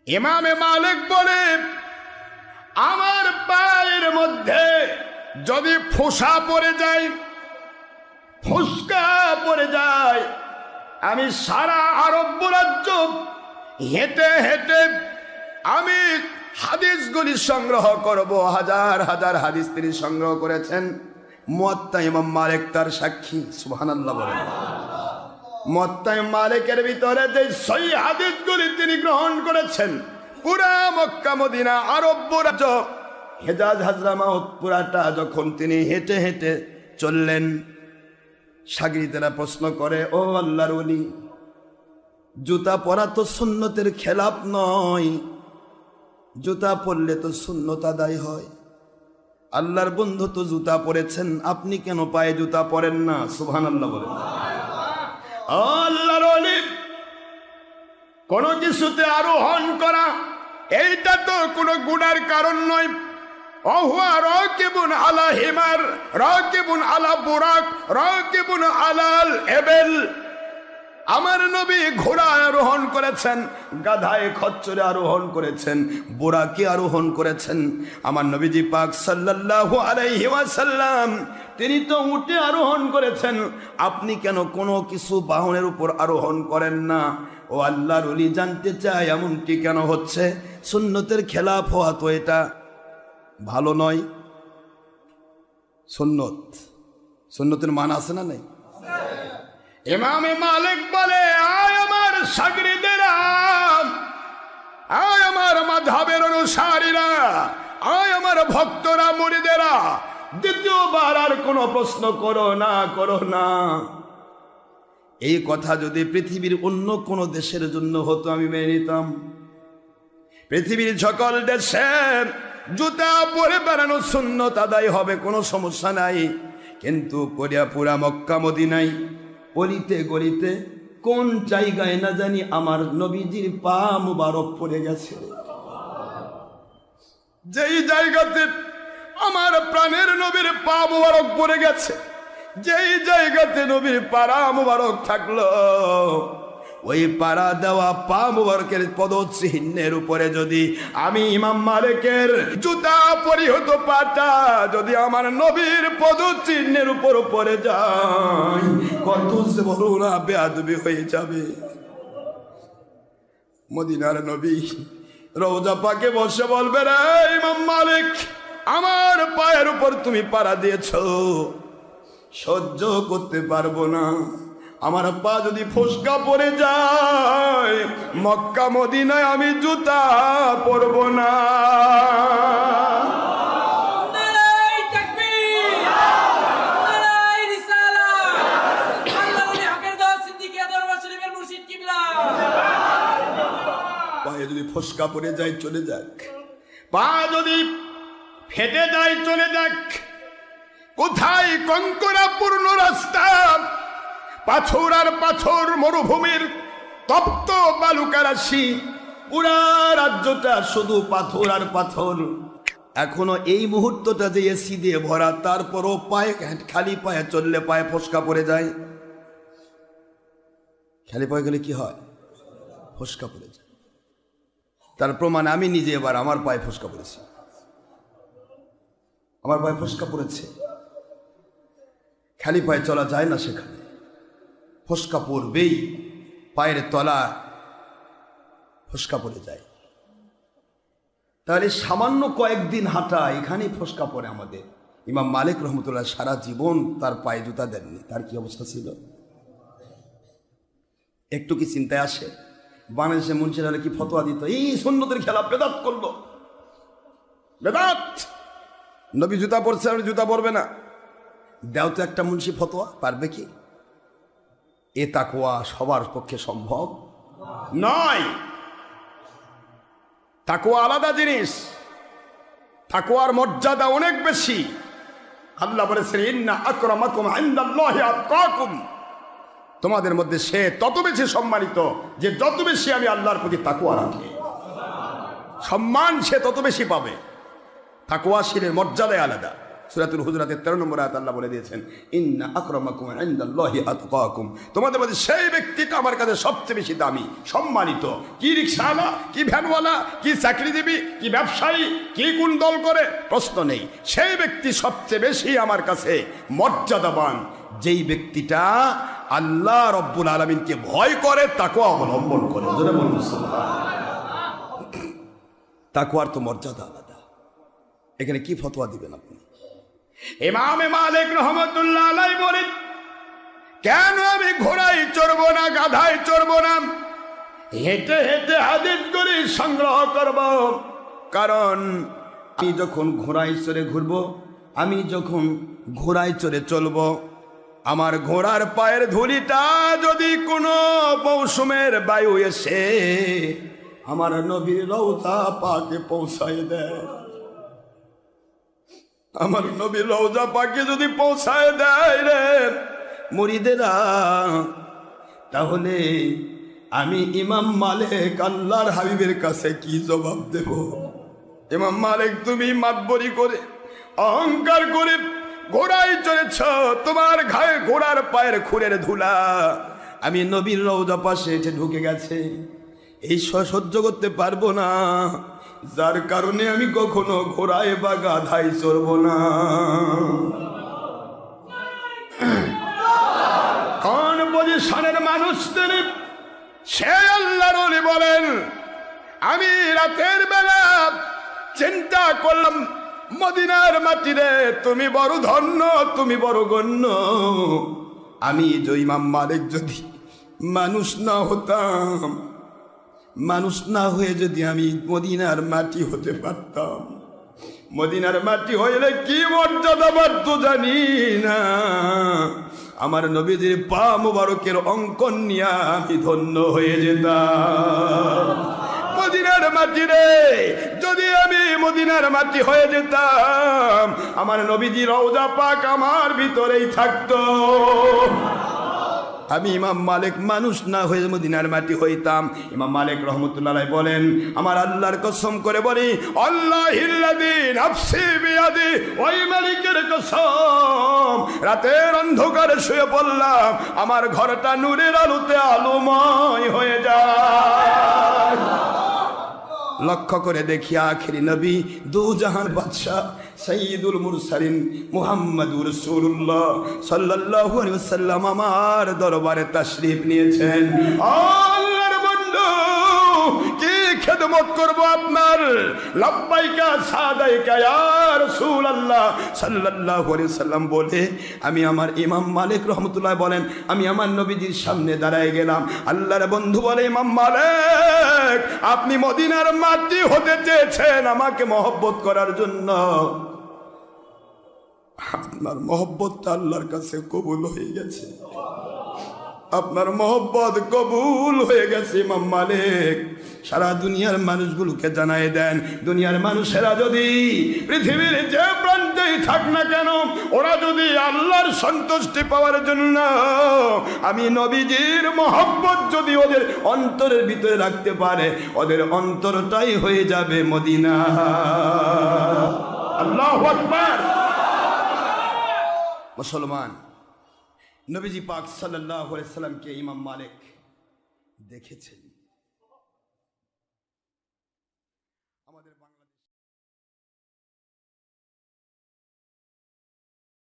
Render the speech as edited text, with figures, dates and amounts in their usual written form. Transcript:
ইমামে মালিক বলে, আমার পায়ের মধ্যে যদি ফোসা পড়ে যায়, ফোসকা পড়ে যায়, আমি সারা আরব রাজ্য হেঁটে হেঁটে আমি হাদিসগুলি সংগ্রহ করব। হাজার হাজার হাদিস তিনি সংগ্রহ করেছেন। মুয়াত্তা ইমাম মালিক তার সাক্ষী। সুবহানাল্লাহ বলেন। মুয়াত্তা ইমাম মালিকের ভিতরে যে সহিহ হাদিসগুলি তিনি গ্রহণ করেছেন, পুরা মক্কা মদিনা আরব রাজ্য হেজাজ হাজরামাউত পুরাটা যখন তিনি হেঁটে হেঁটে চললেন, শাগিরদেরা প্রশ্ন করে, ও আল্লাহর ওলি, জুতা পরা তো সুন্নতের খেলাফ নয়, জুতা পরলে তো সুন্নত আদায় হয়। আল্লাহর বন্ধু তো জুতা পরেছেন, আপনি কেন পায়ে জুতা পরেন না? সুবহানাল্লাহ বলেন। আল্লাহর ওলি, কোন কিছুতে আরোহণ করা এইটা তো কোনো গুনার কারণ নয়। ওহুয়া রাকিবুন আলা হিমার, রাকিবুন আলা বুরাক, রাকিবুন আলাল এবেল। আমার নবী ঘোড়ায় আরোহণ করেছেন, গাধায় খচ্চরে আরোহণ করেছেন, বুরাকে আরোহণ করেছেন। আমার নবীজি পাক সাল্লাল্লাহু আলাইহি ওয়াসাল্লাম তিনি তো উটে আরোহণ করেছেন, আপনি কেন কোনো কিছু বাহনের উপর আরোহণ করেন না? ও আল্লাহর ওলি, জানতে চাই এমনটি কেন হচ্ছে? সুন্নতের খেলাফ হওয়া তো এটা ভালো নয়। সুন্নতের মান আছে না নাই? ইমামে মালিক বলে, আয় আমার শাগিরদেরা, আয় আমার মাযহাবের অনুসারীরা, আয় আমার ভক্তরা, মুরিদেরা, দ্বিতীয়বার আর কোনো প্রশ্ন করো না। এই কথা যদি পৃথিবীর অন্য কোনো দেশের জন্য হতো আমি মেনে নিতাম। পৃথিবীর সকল দেশে জুতা পরে বেড়ানো সুন্নত আদায় হবে, কোনো সমস্যা নাই। কিন্তু পুরা মক্কা মদিনায় অলিতে গলিতে কোন জায়গায় না জানি আমার নবীজির পা মুবারক পড়ে গেছে। যেই জায়গাতে আমার প্রাণের নবীর পা মুবারক পড়ে গেছে, যেই জায়গাতে নবীর পাড়া মুবারক থাকলো, ওই পাড়া দেওয়া পা মুবারকের পদচিহ্নের উপরে যদি আমি ইমাম মালিকের জুতা পরিহিত পাটা যদি আমার নবীর পদচিহ্নের উপর পড়ে যায়, কত যে বড় না বেয়াদবি হয়ে যাবে। মদিনার নবী রওজা পাকে বসে বলবে, রে ইমাম মালিক, আমার পায়ের উপর তুমি পাড়া দিয়েছো, সহ্য করতে পারবো না। আমার পা যদি ফোসকা পড়ে যায়, মক্কা মদিনায় আমি জুতা পরব না। পায়ে যদি ফোসকা পড়ে যায় চলে যাক, পা যদি ফেটে যায় চলে যাক। কোথায় কঙ্করাপূর্ণ রাস্তা, পাথর আর পাথর, মরুভূমির তপ্ত বালুকা রাশি, পুরা রাজ্যটা শুধু পাথর আর পাথর। এখনো এই মুহূর্তটা যে এসি দিয়ে ভরা, তারপরও পায়ে খালি পায়ে চললে পায়ে ফোসকা পড়ে যায়। খালি পায়ে গেলে কি হয়? ফোসকা পড়ে যায়। তার প্রমাণ আমি নিজে এবার আমার পায়ে ফোসকা পড়েছি, আমার পায়ে ফোসকা পড়েছে। খালি পায়ে চলা যায় না, সেখানে ফোসকা পড়বেই, পায়ের তলা ফোসকা পড়ে যায়। তাহলে সামান্য কয়েকদিন হাঁটা, এখানেই ফোসকা পড়ে আমাদের। ইমাম মালিক রহমতুল্লাহ সারা জীবন তার পায়ে জুতা দেননি, তার কি অবস্থা ছিল? একটু কি চিন্তায় আসে? বাংলাদেশে মুন্সিরা কি ফতোয়া দিত, এই সুন্নতের খেলা, বেদাত করলো, বেদাত, নবী জুতা পরছে, আমি জুতা পরবে না। দেও তো একটা মুন্সি ফতোয়া, পারবে কি? এ তাকওয়া সবার পক্ষে সম্ভব নয়। তাকওয়া আলাদা জিনিস, তাকওয়ার মর্যাদা অনেক বেশি। আল্লাহ বলেছেন, ইন্না আকরামাকুম ইনদাল্লাহি আতকাকুম, তোমাদের মধ্যে সে তত বেশি সম্মানিত যে যত বেশি আমি আল্লাহর প্রতি তাকওয়া রাখে, সম্মান সে তত বেশি পাবে। তাকওয়াশীলের মর্যাদাই আলাদা। সূরাতুল হুজুরাতের 13 নম্বর আয়াত আল্লাহ বলে দিয়েছেন, ইন্না আকরামাকুম ইনদাল্লাহি আতকাকুম, তোমাদের মধ্যে সেই ব্যক্তিটা আমার কাছে সবচেয়ে বেশি দামি, সম্মানিত। কি রিকশাওয়ালা, কি ভ্যানওয়ালা, কি চাকরিজীবী, কি ব্যবসায়ী, কি কোন দল করে, প্রশ্ন নেই। সেই ব্যক্তি সবচেয়ে বেশি আমার কাছে মর্যাদাবান যেই ব্যক্তিটা আল্লাহ রব্বুল আলামিনকে ভয় করে, তাকওয়া অবলম্বন করে। জোরে বলুন সুবহানাল্লাহ। তাকওয়ার তো মর্যাদা আলাদা। এখানে কি ফতোয়া দিবেন আপনি? ইমাম মালিক রহমাতুল্লাহ আলাইহি বলেন, কেন আমি ঘোড়ায় চড়বো না, গাধায় চড়বো না, হেঁটে হেঁটে হাদিসগুলি সংগ্রহ করব? কারণ আমি যখন ঘোড়ায় চড়ে ঘুরবো, আমি যখন ঘোড়ায় চড়ে চলবো, আমার ঘোড়ার পায়ের ধুলিটা যদি কোনো মৌসুমের বায়ু এসে আমার নবীর রওজা পাকে পৌঁছায় দেয়, আমার নবীর রওজা পাকে যদি পৌঁছায় দেয় রে মুরিদেরা, তাহলে আমি ইমাম মালিক আল্লাহর হাবিবের কাছে কি জবাব দেব? ইমাম মালিক, তুমি মাতবরি করে অহংকার করে ঘোড়ায় চড়েছ, তোমার ঘায়ে ঘোড়ার পায়ের খুরের ধুলা আমি নবীর রওজা পাশে এসে ঢুকে গেছে, এই সহ্য করতে পারবো না, যার কারণে আমি কখনো ঘোড়ায় বা গাধায় চড়ব না। কোন পজিশনের মানুষ তিনি? সে আল্লাহর ওলি বলেন, আমি রাতের বেলা চিন্তা করলাম, মদিনার মাটিরে তুমি বড় ধন্য, তুমি বড় গণ্য, আমি ইমাম মালিক যদি মানুষ না হতাম, মানুষ না হয়ে যদি আমি মদিনার মাটি হতে পারতাম, মদিনার মাটি হইলে কি মর্যাদা পারত জানি না, আমার নবীজির পা মুবারকের অঙ্কন নিয়ে আমি ধন্য হয়ে যেতাম। মদিনার মাটি রে, যদি আমি মদিনার মাটি হয়ে যেতাম, আমার নবীজি রওজা পাক আমার ভিতরেই থাকতো। আমি ইমাম মালিক মানুষ না হয়ে মদিনার মাটি হইতাম। ইমাম মালিক রহমতুল্লাহ আলাইহি বলেন, আমার আল্লাহর কসম করে বলি, আল্লাহিল্লাযী নাফসি বিয়াদি, ওই মালিকের কসম, রাতের অন্ধকারে শুয়ে পড়লাম, আমার ঘরটা নূরের আলোতে আলোময় হয়ে যায়। লক্ষ্য করে দেখি আখিরি নবী, দু জাহান বাদশাহ, সাইয়্যিদুল মুরসালিন মুহাম্মাদুর রাসূলুল্লাহ সাল্লাল্লাহু আলাইহি ওয়াসাল্লাম আমার দরবারে তাশরীফ নিয়েছেন। আল্লাহর বন্ধু, কি খেদমত করব আপনার? লাব্বাইকা সাদাইকা ইয়া রাসূলুল্লাহ সাল্লাল্লাহু আলাইহি ওয়াসাল্লাম বলে আমি আমার ইমাম মালিক রহমাতুল্লাহ বলেন, আমি আমার নবীজির সামনে দাঁড়ায় গেলাম। আল্লাহর বন্ধু বলে, ইমাম মালিক, আপনি মদিনার মাটি হতে চেয়েছেন আমাকে মহব্বত করার জন্য, আপনার মহব্বতটা আল্লাহর কাছে কবুল হয়ে গেছে, আপনার মহব্বত কবুল হয়ে গেছে। ইমাম মালিক সারা দুনিয়ার মানুষগুলোকে জানাই দেন, দুনিয়ার মানুষেরা যদি পৃথিবীর যে প্রান্তেই থাক না কেন, ওরা যদি আল্লাহর সন্তুষ্টি পাওয়ার জন্য আমি নবীজির মহব্বত যদি ওদের অন্তরের ভিতরে রাখতে পারে, ওদের অন্তরটাই হয়ে যাবে মদিনা। আল্লাহু আকবার। মুসলমান, নবীজি পাক সাল্লাল্লাহু আলাইহি সাল্লামকে ইমাম মালিক দেখেছেন।